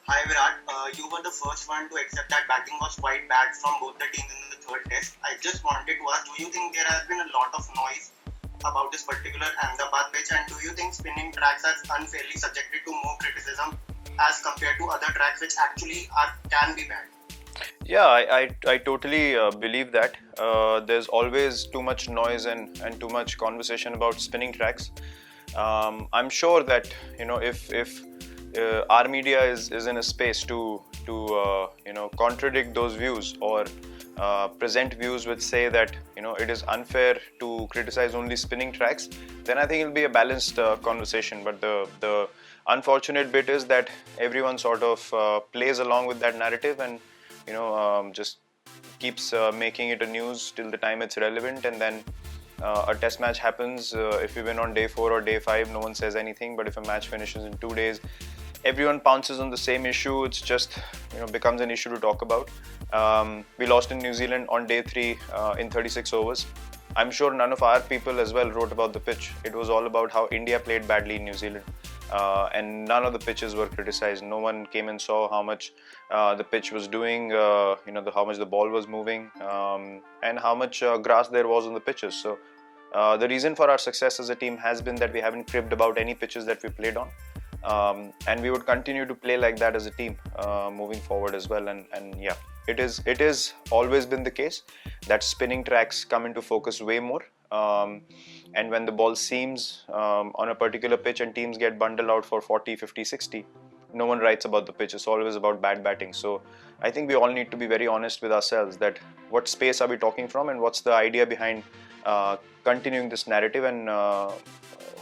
Hi Virat, you were the first one to accept that batting was quite bad from both the teams in the third test. I just wanted to ask, do you think there has been a lot of noise about this particular Ahmedabad pitch, and do you think spinning tracks are unfairly subjected to more criticism as compared to other tracks which actually can be bad? Yeah, I totally believe that. There's always too much noise and too much conversation about spinning tracks. I'm sure that if our media is in a space to contradict those views or present views which say that it is unfair to criticize only spinning tracks, then I think it'll be a balanced conversation. But the unfortunate bit is that everyone sort of plays along with that narrative and just keeps making it a news till the time it's relevant, and then a test match happens. If we win on day 4 or day 5, no one says anything. But if a match finishes in 2 days, everyone pounces on the same issue. It's just becomes an issue to talk about. We lost in New Zealand on day 3 in 36 overs. I'm sure none of our people as well wrote about the pitch. It was all about how India played badly in New Zealand. And none of the pitches were criticized. No one came and saw how much the pitch was doing, how much the ball was moving, and how much grass there was on the pitches. So the reason for our success as a team has been that we haven't cribbed about any pitches that we played on. And we would continue to play like that as a team moving forward as well. And yeah, it is always been the case that spinning tracks come into focus way more. And when the ball seams on a particular pitch and teams get bundled out for 40, 50, 60, no one writes about the pitch. It's always about bad batting. So I think we all need to be very honest with ourselves that what space are we talking from, and what's the idea behind continuing this narrative, and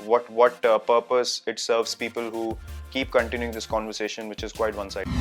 what purpose it serves people who keep continuing this conversation, which is quite one-sided.